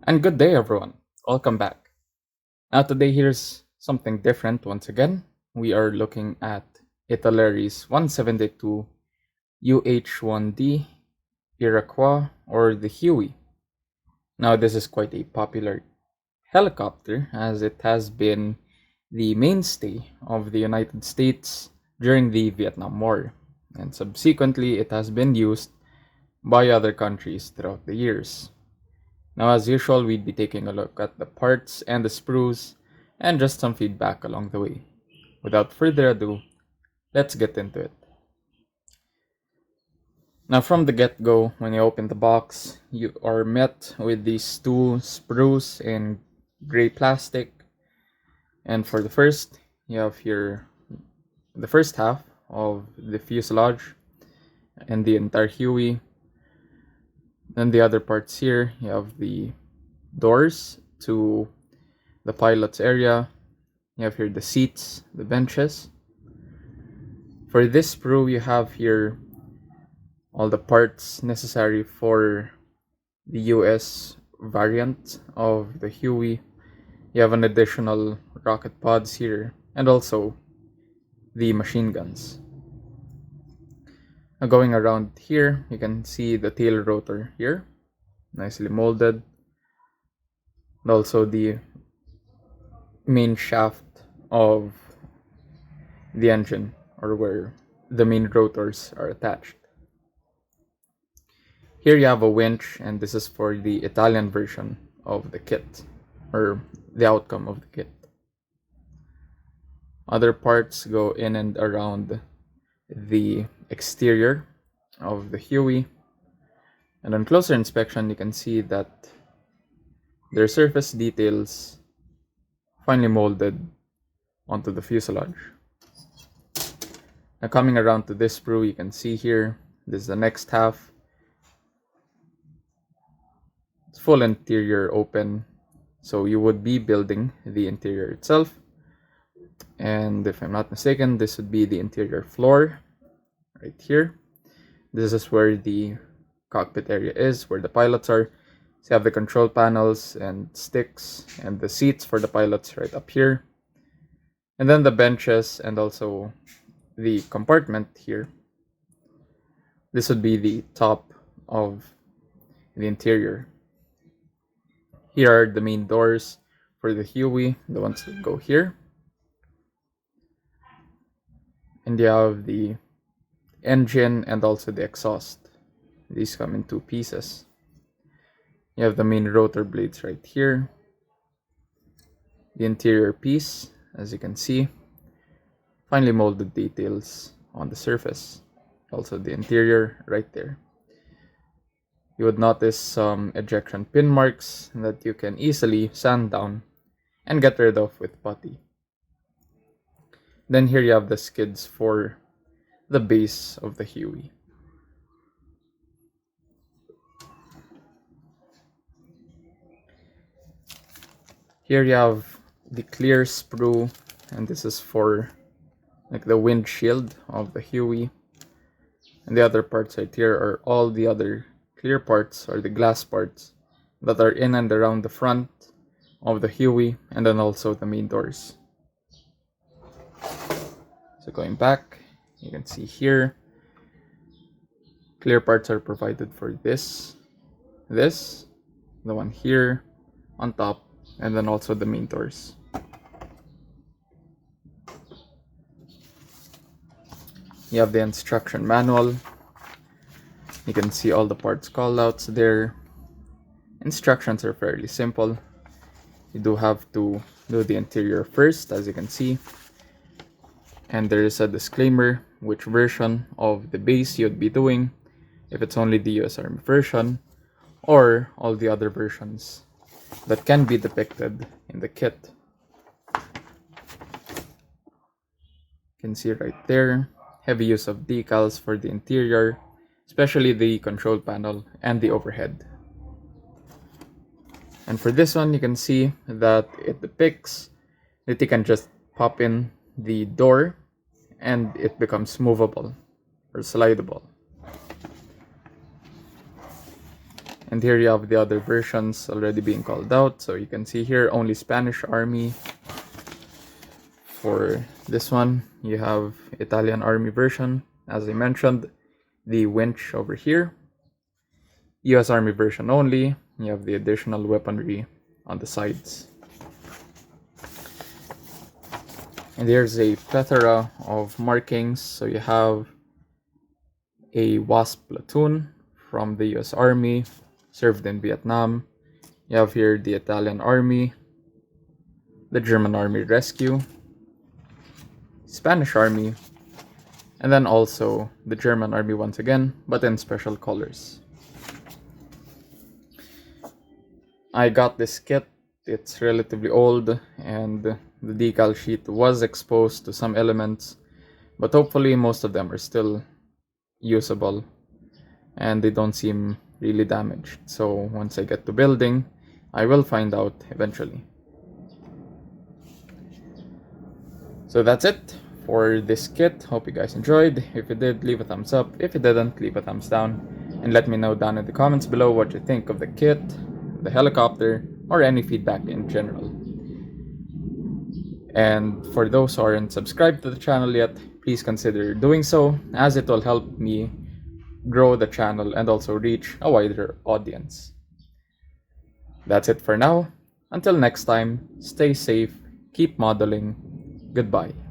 And good day, everyone. Welcome back. Now, today, here's something different once again. We are looking at Italeri's 172 UH-1D Iroquois, or the Huey. Now, this is quite a popular helicopter as it has been the mainstay of the United States during the Vietnam War, and subsequently, it has been used by other countries throughout the years. Now, as usual, we'd be taking a look at the parts and the sprues and just some feedback along the way. Without further ado, let's get into it. Now, from the get go, when you open the box, you are met with these two sprues in gray plastic. And for the first, you have here the first half of the fuselage and the entire Huey. Then the other parts here, you have the doors to the pilot's area. You have here the seats, the benches. For this sprue, you have here all the parts necessary for the US variant of the Huey. You have an additional rocket pods here and also the machine guns. Now going around here, you can see the tail rotor here, nicely molded, and also the main shaft of the engine, or where the main rotors are attached. Here you have a winch, and this is for the Italian version of the kit, or the outcome of the kit. Other parts go in and around the exterior of the Huey, and on closer inspection you can see that their surface details finely molded onto the fuselage. Now coming around to this sprue, you can see here, this is the next half. It's full interior open, so you would be building the interior itself. And if I'm not mistaken, this would be the interior floor right here. This is where the cockpit area is, where the pilots are. So you have the control panels and sticks and the seats for the pilots right up here. And then the benches and also the compartment here. This would be the top of the interior. Here are the main doors for the Huey, the ones that go here. And you have the engine and also the exhaust. These come in two pieces. You have the main rotor blades right here. The interior piece, as you can see, finely molded details on the surface. Also the interior right there. You would notice some ejection pin marks that you can easily sand down and get rid of with putty. Then here you have the skids for the base of the Huey. Here you have the clear sprue, and this is for like the windshield of the Huey. And the other parts right here are all the other clear parts, or the glass parts, that are in and around the front of the Huey, and then also the main doors. So going back, you can see here, clear parts are provided for this, the one here on top, and then also the main doors. You have the instruction manual. You can see all the parts callouts there. Instructions are fairly simple. You do have to do the interior first, as you can see. And there is a disclaimer which version of the base you'd be doing, if it's only the US Army version, or all the other versions that can be depicted in the kit. You can see right there, heavy use of decals for the interior, especially the control panel and the overhead. And for this one, you can see that it depicts that you can just pop in the door and it becomes movable or slidable. And here you have the other versions already being called out. So you can see here only Spanish Army. For this one, you have Italian Army version, as I mentioned, the winch over here. US Army version only, you have the additional weaponry on the sides. And there's a plethora of markings. So you have a WASP platoon from the US Army, served in Vietnam. You have here the Italian Army, the German Army Rescue, Spanish Army, and then also the German Army once again, but in special colors. I got this kit. It's relatively old and the decal sheet was exposed to some elements, but hopefully most of them are still usable and they don't seem really damaged. So once I get to building, I will find out eventually. So that's it for this kit. Hope you guys enjoyed. If you did, leave a thumbs up. If you didn't, leave a thumbs down. And let me know down in the comments below what you think of the kit, the helicopter, or any feedback in general. And for those who aren't subscribed to the channel yet, please consider doing so, as it will help me grow the channel and also reach a wider audience. That's it for now. Until next time, stay safe, keep modeling. Goodbye.